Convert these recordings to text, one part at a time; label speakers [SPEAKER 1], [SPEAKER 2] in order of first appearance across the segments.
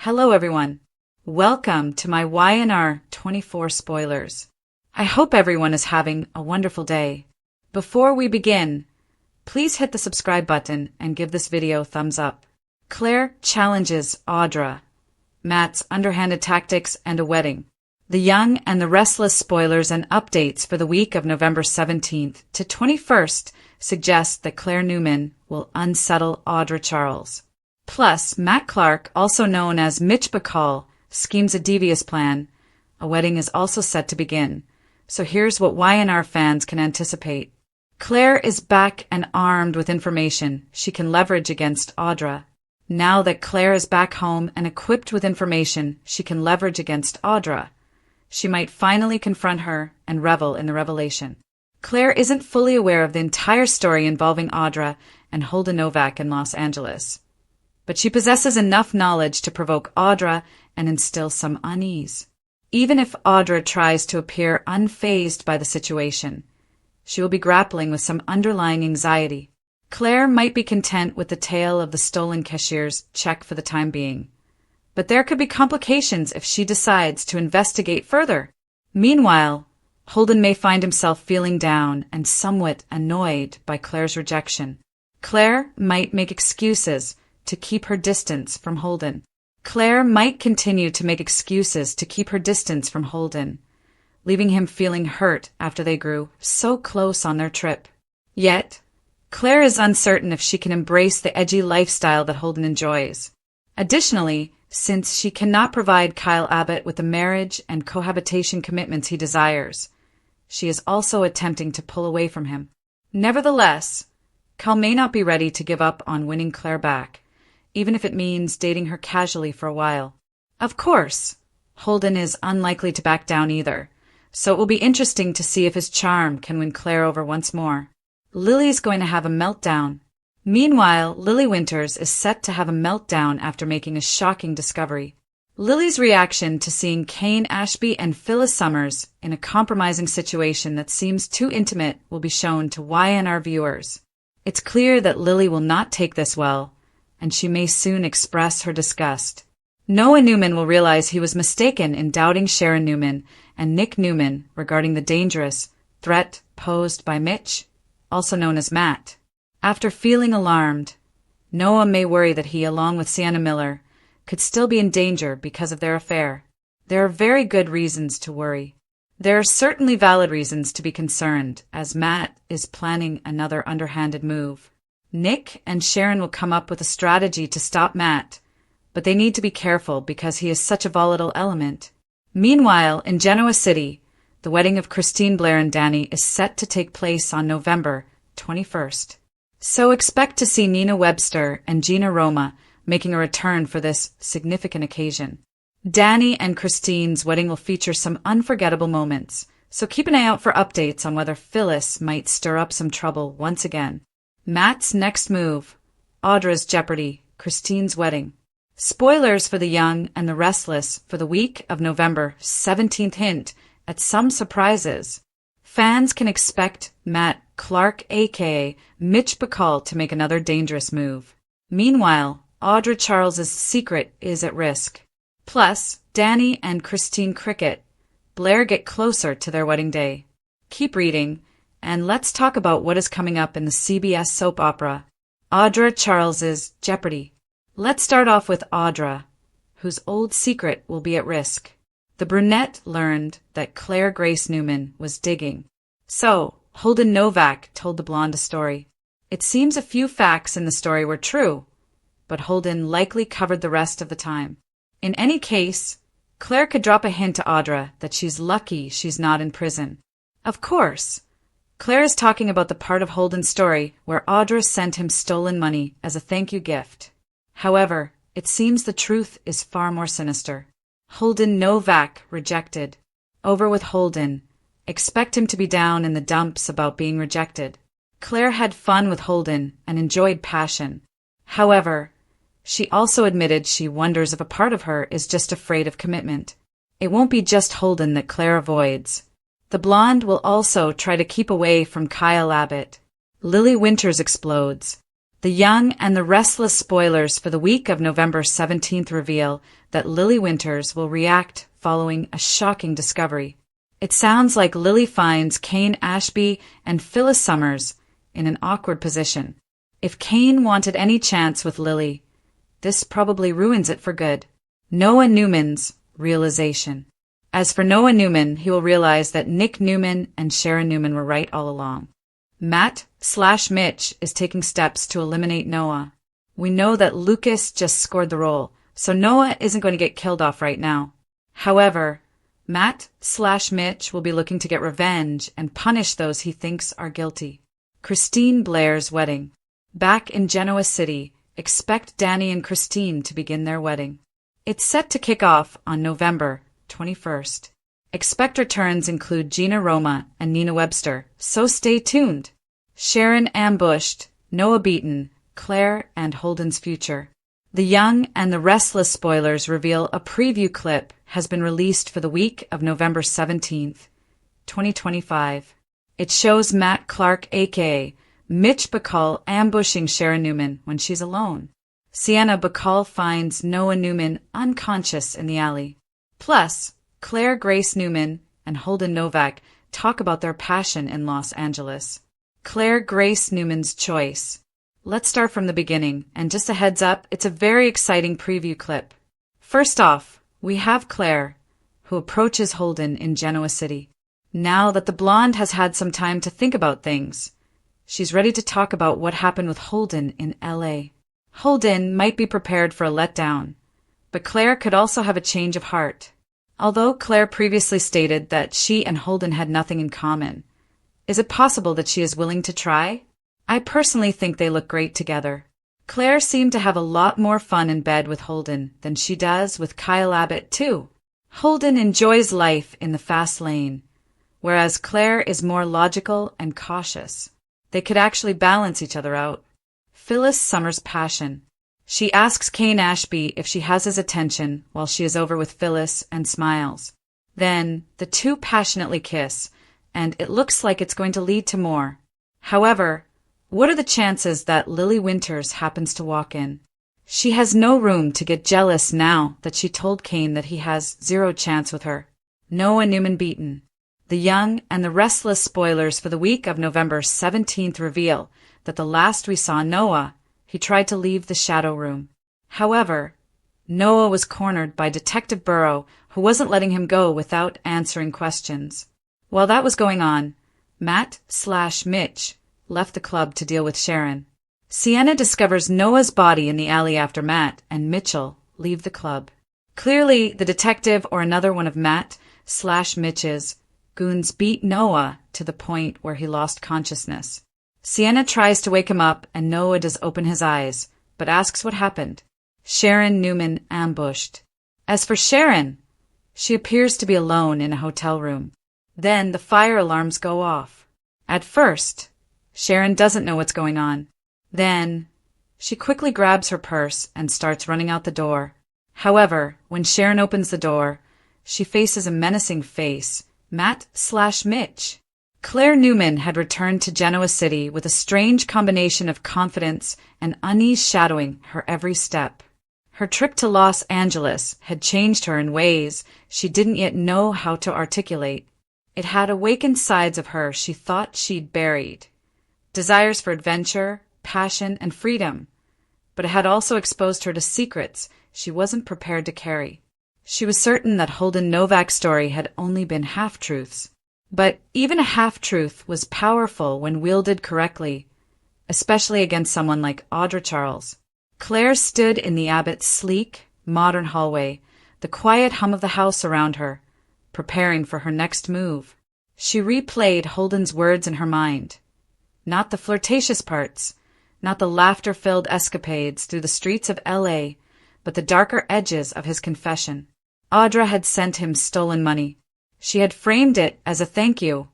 [SPEAKER 1] Hello everyone. Welcome to my YNR 24 spoilers. I hope everyone is having a wonderful day. Before we begin, please hit the subscribe button and give this video a thumbs up. Claire challenges Audra. Matt's underhanded tactics and a wedding. The Young and the Restless spoilers and updates for the week of November 17th to 21st suggest that Claire Newman will unsettle Audra Charles. Plus, Matt Clark, also known as Mitch Bacall, schemes a devious plan. A wedding is also set to begin. So here's what YNR fans can anticipate. Claire is back and armed with information she can leverage against Audra. Now that Claire is back home and equipped with information she can leverage against Audra, she might finally confront her and revel in the revelation. Claire isn't fully aware of the entire story involving Audra and Holden Novak in Los Angeles, but she possesses enough knowledge to provoke Audra and instill some unease. Even if Audra tries to appear unfazed by the situation, she will be grappling with some underlying anxiety. Claire might be content with the tale of the stolen cashier's check for the time being, but there could be complications if she decides to investigate further. Meanwhile, Holden may find himself feeling down and somewhat annoyed by Claire's rejection. Claire might make excuses to keep her distance from Holden. Claire might continue to make excuses to keep her distance from Holden, leaving him feeling hurt after they grew so close on their trip. Yet, Claire is uncertain if she can embrace the edgy lifestyle that Holden enjoys. Additionally, since she cannot provide Kyle Abbott with the marriage and cohabitation commitments he desires, she is also attempting to pull away from him. Nevertheless, Kyle may not be ready to give up on winning Claire back, even if it means dating her casually for a while. Of course, Holden is unlikely to back down either, so it will be interesting to see if his charm can win Claire over once more. Lily's going to have a meltdown. Meanwhile, Lily Winters is set to have a meltdown after making a shocking discovery. Lily's reaction to seeing Kane Ashby and Phyllis Summers in a compromising situation that seems too intimate will be shown to YNR viewers. It's clear that Lily will not take this well, and she may soon express her disgust. Noah Newman will realize he was mistaken in doubting Sharon Newman and Nick Newman regarding the dangerous threat posed by Mitch, also known as Matt. After feeling alarmed, Noah may worry that he, along with Sienna Miller, could still be in danger because of their affair. There are very good reasons to worry. There are certainly valid reasons to be concerned, as Matt is planning another underhanded move. Nick and Sharon will come up with a strategy to stop Matt, but they need to be careful because he is such a volatile element. Meanwhile, in Genoa City, the wedding of Christine Blair and Danny is set to take place on November 21st. So expect to see Nina Webster and Gina Roma making a return for this significant occasion. Danny and Christine's wedding will feature some unforgettable moments, so keep an eye out for updates on whether Phyllis might stir up some trouble once again. Matt's next move, Audra's jeopardy, Christine's wedding. Spoilers for the Young and the Restless for the week of November 17th hint at some surprises. Fans can expect Matt Clark aka Mitch Bacall to make another dangerous move. Meanwhile, Audra Charles's secret is at risk. Plus, Danny and Christine Cricket Blair get closer to their wedding day. Keep reading, and let's talk about what is coming up in the CBS soap opera, Audra Charles's Jeopardy! Let's start off with Audra, whose old secret will be at risk. The brunette learned that Claire Grace Newman was digging. So, Holden Novak told the blonde a story. It seems a few facts in the story were true, but Holden likely covered the rest of the time. In any case, Claire could drop a hint to Audra that she's lucky she's not in prison. Of course, Claire is talking about the part of Holden's story where Audra sent him stolen money as a thank you gift. However, it seems the truth is far more sinister. Holden Novak rejected. Over with Holden. Expect him to be down in the dumps about being rejected. Claire had fun with Holden and enjoyed passion. However, she also admitted she wonders if a part of her is just afraid of commitment. It won't be just Holden that Claire avoids. The blonde will also try to keep away from Kyle Abbott. Lily Winters explodes. The The young and the restless spoilers for the week of November 17th reveal that Lily Winters will react following a shocking discovery. It sounds like Lily finds Kane Ashby and Phyllis Summers in an awkward position. If Kane wanted any chance with Lily, this probably ruins it for good. Noah Newman's realization. As for Noah Newman, he will realize that Nick Newman and Sharon Newman were right all along. Matt/Mitch is taking steps to eliminate Noah. We know that Lucas just scored the role, so Noah isn't going to get killed off right now. However, Matt/Mitch will be looking to get revenge and punish those he thinks are guilty. Christine Blair's wedding. Back in Genoa City, expect Danny and Christine to begin their wedding. It's set to kick off on November 21st. Expect returns include Gina Roma and Nina Webster, so stay tuned. Sharon ambushed, Noah beaten, Claire and Holden's future. The young and the restless spoilers reveal a preview clip has been released for the week of November 17th, 2025. It shows Matt Clark aka Mitch Bacall ambushing Sharon Newman when she's alone. Sienna Bacall finds Noah Newman unconscious in the alley. Plus, Claire Grace Newman and Holden Novak talk about their passion in Los Angeles. Claire Grace Newman's choice. Let's start from the beginning, and just a heads up, it's a very exciting preview clip. First off, we have Claire, who approaches Holden in Genoa City. Now that the blonde has had some time to think about things, she's ready to talk about what happened with Holden in LA. Holden might be prepared for a letdown, but Claire could also have a change of heart. Although Claire previously stated that she and Holden had nothing in common, is it possible that she is willing to try? I personally think they look great together. Claire seemed to have a lot more fun in bed with Holden than she does with Kyle Abbott, too. Holden enjoys life in the fast lane, whereas Claire is more logical and cautious. They could actually balance each other out. Phyllis Summers' passion. She asks Kane Ashby if she has his attention while she is over with Phyllis and smiles. Then, the two passionately kiss, and it looks like it's going to lead to more. However, what are the chances that Lily Winters happens to walk in? She has no room to get jealous now that she told Kane that he has zero chance with her. Noah Newman beaten. The young and the restless spoilers for the week of November 17th reveal that the last we saw Noah, he tried to leave the shadow room. However, Noah was cornered by Detective Burrow, who wasn't letting him go without answering questions. While that was going on, Matt/Mitch left the club to deal with Sharon. Sienna discovers Noah's body in the alley after Matt and Mitchell leave the club. Clearly, the detective or another one of Matt/Mitch's goons beat Noah to the point where he lost consciousness. Sienna tries to wake him up and Noah does open his eyes, but asks what happened. Sharon Newman ambushed. As for Sharon, she appears to be alone in a hotel room. Then the fire alarms go off. At first, Sharon doesn't know what's going on. Then, she quickly grabs her purse and starts running out the door. However, when Sharon opens the door, she faces a menacing face, Matt/Mitch. Claire Newman had returned to Genoa City with a strange combination of confidence and unease shadowing her every step. Her trip to Los Angeles had changed her in ways she didn't yet know how to articulate. It had awakened sides of her she thought she'd buried. Desires for adventure, passion, and freedom. But it had also exposed her to secrets she wasn't prepared to carry. She was certain that Holden Novak's story had only been half-truths. But even a half-truth was powerful when wielded correctly, especially against someone like Audra Charles. Claire stood in the Abbott's sleek, modern hallway, the quiet hum of the house around her, preparing for her next move. She replayed Holden's words in her mind. Not the flirtatious parts, not the laughter-filled escapades through the streets of L.A., but the darker edges of his confession. Audra had sent him stolen money. She had framed it as a thank you,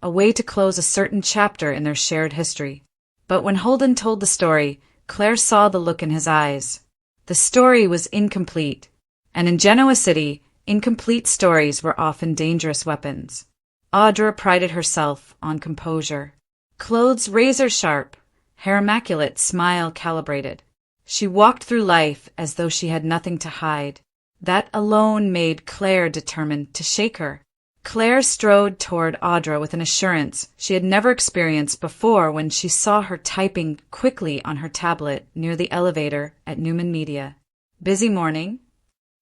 [SPEAKER 1] a way to close a certain chapter in their shared history. But when Holden told the story, Claire saw the look in his eyes. The story was incomplete, and in Genoa City, incomplete stories were often dangerous weapons. Audra prided herself on composure. Clothes razor-sharp, hair immaculate, smile calibrated. She walked through life as though she had nothing to hide. That alone made Claire determined to shake her. Claire strode toward Audra with an assurance she had never experienced before when she saw her typing quickly on her tablet near the elevator at Newman Media. "Busy morning?"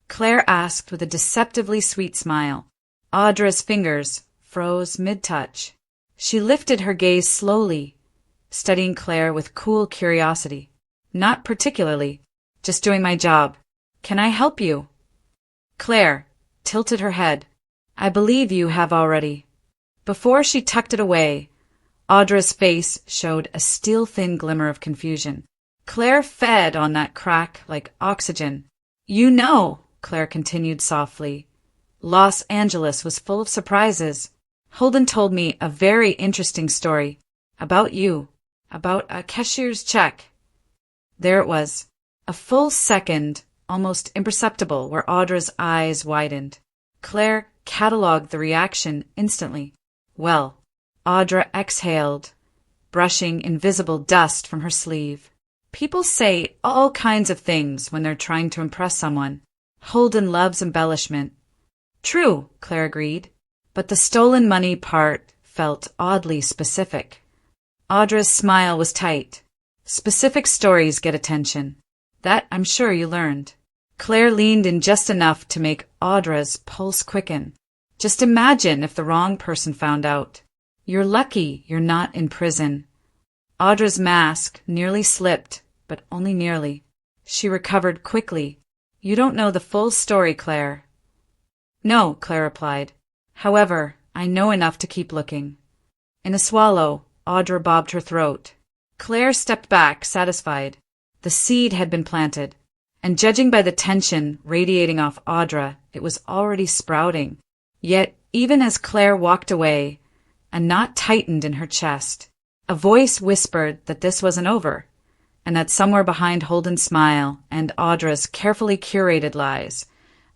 [SPEAKER 1] Claire asked with a deceptively sweet smile. Audra's fingers froze mid-touch. She lifted her gaze slowly, studying Claire with cool curiosity. "Not particularly. Just doing my job. Can I help you?" Claire tilted her head. "I believe you have already." Before she tucked it away, Audra's face showed a steel-thin glimmer of confusion. Claire fed on that crack like oxygen. "You know," Claire continued softly, "Los Angeles was full of surprises. Holden told me a very interesting story. About you. About a cashier's check." There it was. A full second, almost imperceptible, where Audra's eyes widened. Claire catalogued the reaction instantly. "Well," Audra exhaled, brushing invisible dust from her sleeve. "People say all kinds of things when they're trying to impress someone. Holden loves embellishment." "True," Claire agreed, but the stolen money part felt oddly specific. Audra's smile was tight. "Specific stories get attention. That I'm sure you learned." Claire leaned in just enough to make Audra's pulse quicken. "Just imagine if the wrong person found out. You're lucky you're not in prison." Audra's mask nearly slipped, but only nearly. She recovered quickly. "You don't know the full story, Claire." "No," Claire replied. "However, I know enough to keep looking." In a swallow, Audra bobbed her throat. Claire stepped back, satisfied. The seed had been planted, and judging by the tension radiating off Audra, it was already sprouting. Yet, even as Claire walked away, a knot tightened in her chest. A voice whispered that this wasn't over, and that somewhere behind Holden's smile and Audra's carefully curated lies,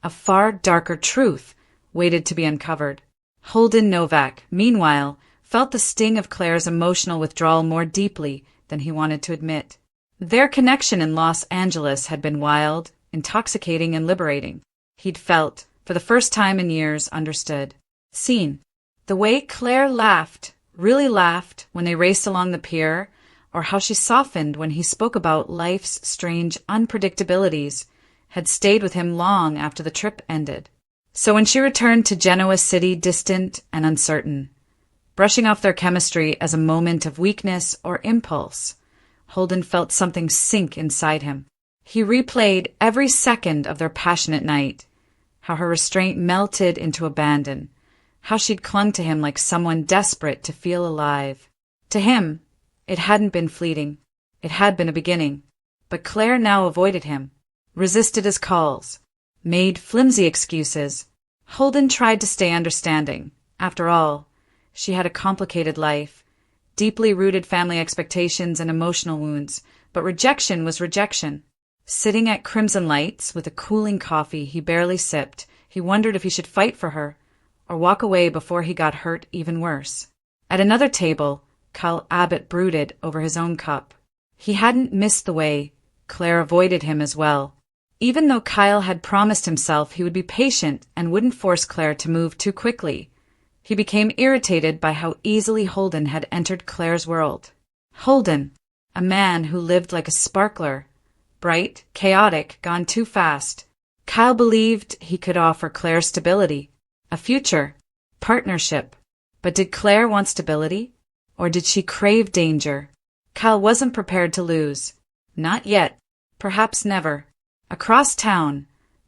[SPEAKER 1] a far darker truth waited to be uncovered. Holden Novak, meanwhile, felt the sting of Claire's emotional withdrawal more deeply than he wanted to admit. Their connection in Los Angeles had been wild, intoxicating, and liberating. He'd felt, for the first time in years, understood. Seen. The way Claire laughed, really laughed, when they raced along the pier, or how she softened when he spoke about life's strange unpredictabilities, had stayed with him long after the trip ended. So when she returned to Genoa City, distant and uncertain, brushing off their chemistry as a moment of weakness or impulse, Holden felt something sink inside him. He replayed every second of their passionate night, how her restraint melted into abandon, how she'd clung to him like someone desperate to feel alive. To him, it hadn't been fleeting. It had been a beginning. But Claire now avoided him, resisted his calls, made flimsy excuses. Holden tried to stay understanding. After all, she had a complicated life, deeply rooted family expectations and emotional wounds, but rejection was rejection. Sitting at Crimson Lights with a cooling coffee he barely sipped, he wondered if he should fight for her or walk away before he got hurt even worse. At another table, Kyle Abbott brooded over his own cup. He hadn't missed the way Claire avoided him as well. Even though Kyle had promised himself he would be patient and wouldn't force Claire to move too quickly, he became irritated by how easily Holden had entered Claire's world. Holden, a man who lived like a sparkler, bright, chaotic, gone too fast. Kyle believed he could offer Claire stability, a future, partnership. But did Claire want stability? Or did she crave danger? Kyle wasn't prepared to lose. Not yet. Perhaps never. Across town,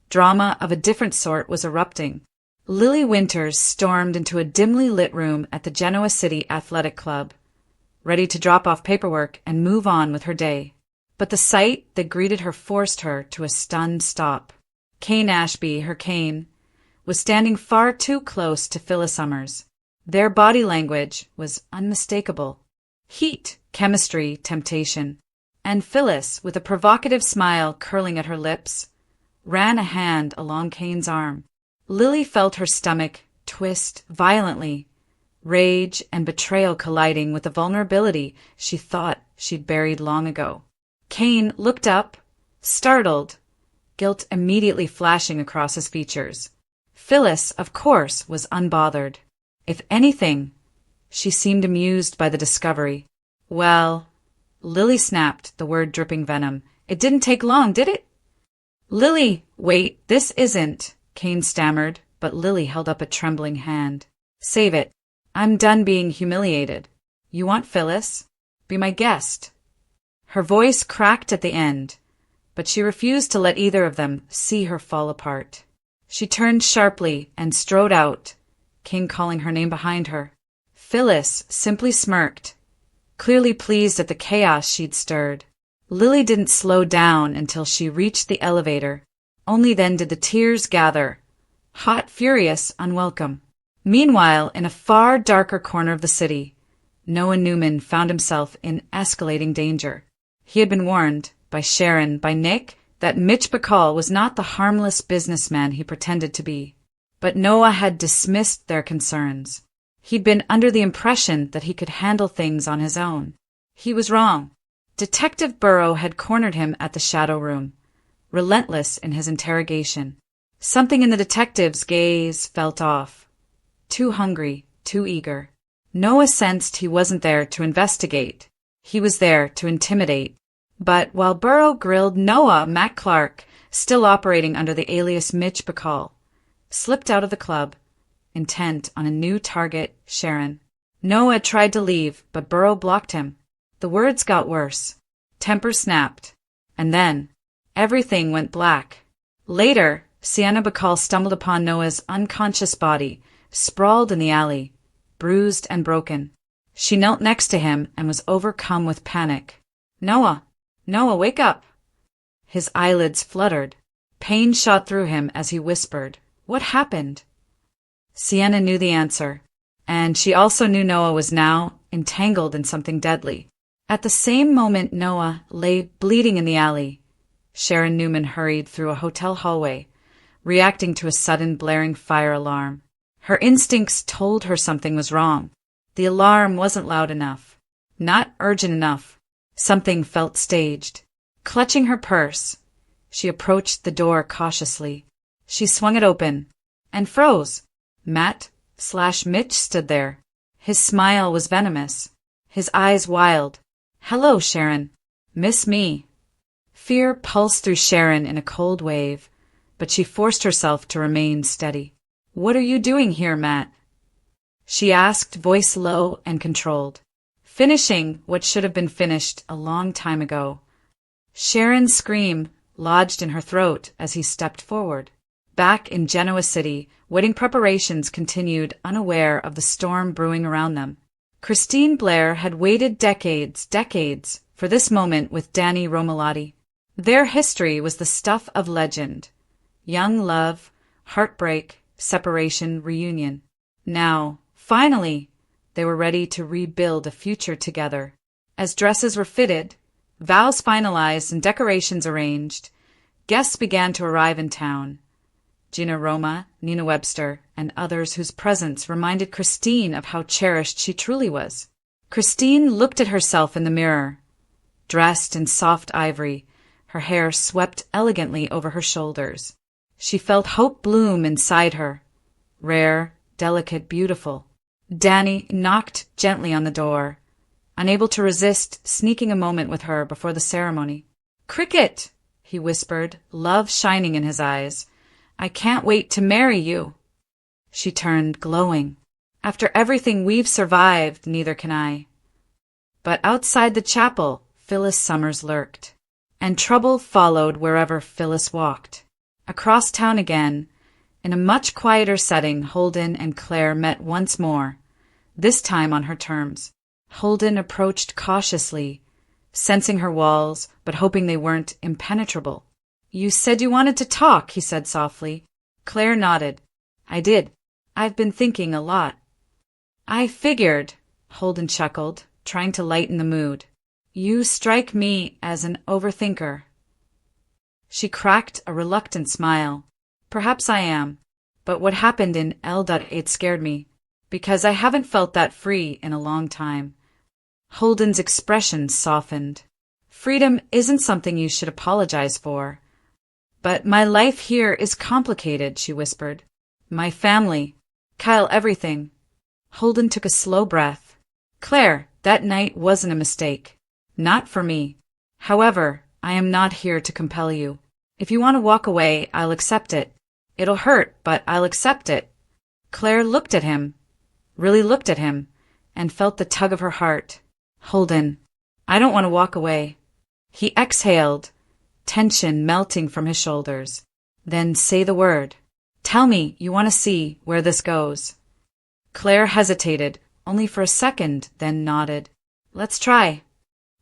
[SPEAKER 1] drama of a different sort was erupting. Lily Winters stormed into a dimly lit room at the Genoa City Athletic Club, ready to drop off paperwork and move on with her day. But the sight that greeted her forced her to a stunned stop. Kane Ashby, her Kane, was standing far too close to Phyllis Summers. Their body language was unmistakable. Heat, chemistry, temptation. And Phyllis, with a provocative smile curling at her lips, ran a hand along Kane's arm. Lily felt her stomach twist violently, rage and betrayal colliding with the vulnerability she thought she'd buried long ago. Kane looked up, startled, guilt immediately flashing across his features. Phyllis, of course, was unbothered. If anything, she seemed amused by the discovery. Well, Lily snapped, the word dripping venom. It didn't take long, did it? Lily, wait, this isn't, Kane stammered, but Lily held up a trembling hand. Save it. I'm done being humiliated. You want Phyllis? Be my guest. Her voice cracked at the end, but she refused to let either of them see her fall apart. She turned sharply and strode out, Kane calling her name behind her. Phyllis simply smirked, clearly pleased at the chaos she'd stirred. Lily didn't slow down until she reached the elevator. Only then did the tears gather, hot, furious, unwelcome. Meanwhile, in a far darker corner of the city, Noah Newman found himself in escalating danger. He had been warned, by Sharon, by Nick, that Mitch Bacall was not the harmless businessman he pretended to be. But Noah had dismissed their concerns. He'd been under the impression that he could handle things on his own. He was wrong. Detective Burrow had cornered him at the shadow room, relentless in his interrogation. Something in the detective's gaze felt off. Too hungry, too eager. Noah sensed he wasn't there to investigate. He was there to intimidate. But while Burrow grilled Noah, Matt Clark, still operating under the alias Mitch Bacall, slipped out of the club, intent on a new target, Sharon. Noah tried to leave, but Burrow blocked him. The words got worse. Temper snapped. And then, everything went black. Later, Sienna Bacall stumbled upon Noah's unconscious body, sprawled in the alley, bruised and broken. She knelt next to him and was overcome with panic. Noah, wake up! His eyelids fluttered. Pain shot through him as he whispered, What happened? Sienna knew the answer, and she also knew Noah was now entangled in something deadly. At the same moment Noah lay bleeding in the alley, Sharon Newman hurried through a hotel hallway, reacting to a sudden blaring fire alarm. Her instincts told her something was wrong. The alarm wasn't loud enough, not urgent enough. Something felt staged. Clutching her purse, she approached the door cautiously. She swung it open and froze. Matt/Mitch stood there. His smile was venomous, his eyes wild. Hello, Sharon. Miss me? Fear pulsed through Sharon in a cold wave, but she forced herself to remain steady. What are you doing here, Matt? She asked, voice low and controlled. Finishing what should have been finished a long time ago. Sharon's scream lodged in her throat as he stepped forward. Back in Genoa City, wedding preparations continued, unaware of the storm brewing around them. Christine Blair had waited decades for this moment with Danny Romalotti. Their history was the stuff of legend. Young love, heartbreak, separation, reunion. Now, finally, they were ready to rebuild a future together. As dresses were fitted, vows finalized, and decorations arranged, guests began to arrive in town. Gina Roma, Nina Webster, and others whose presence reminded Christine of how cherished she truly was. Christine looked at herself in the mirror. Dressed in soft ivory, her hair swept elegantly over her shoulders. She felt hope bloom inside her. Rare, delicate, beautiful. Danny knocked gently on the door, unable to resist sneaking a moment with her before the ceremony. "Cricket," he whispered, love shining in his eyes. "I can't wait to marry you." She turned, glowing. "After everything we've survived, neither can I." But outside the chapel, Phyllis Summers lurked. And trouble followed wherever Phyllis walked. Across town again, in a much quieter setting, Holden and Claire met once more, this time on her terms. Holden approached cautiously, sensing her walls, but hoping they weren't impenetrable. "You said you wanted to talk," he said softly. Claire nodded. "I did. I've been thinking a lot." "I figured," Holden chuckled, trying to lighten the mood. "You strike me as an overthinker." She cracked a reluctant smile. "Perhaps I am, but what happened in L.8 scared me. Because I haven't felt that free in a long time. Holden's expression softened. Freedom isn't something you should apologize for. But my life here is complicated, she whispered. My family. Kyle, everything. Holden took a slow breath. Claire, that night wasn't a mistake. Not for me. However, I am not here to compel you. If you want to walk away, I'll accept it. It'll hurt, but I'll accept it. Claire looked at him, really looked at him, and felt the tug of her heart. Holden, I don't want to walk away. He exhaled, tension melting from his shoulders. Then say the word. Tell me you want to see where this goes. Claire hesitated, only for a second, then nodded. Let's try.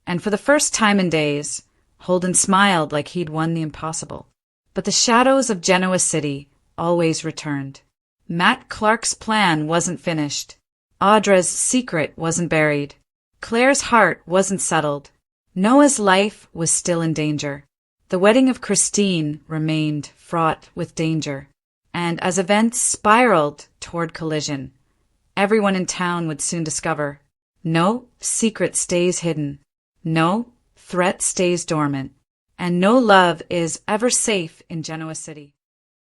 [SPEAKER 1] And for the first time in days, Holden smiled like he'd won the impossible. But the shadows of Genoa City always returned. Matt Clark's plan wasn't finished. Audra's secret wasn't buried. Claire's heart wasn't settled. Noah's life was still in danger. The wedding of Christine remained fraught with danger. And as events spiraled toward collision, everyone in town would soon discover no secret stays hidden, no threat stays dormant, and no love is ever safe in Genoa City.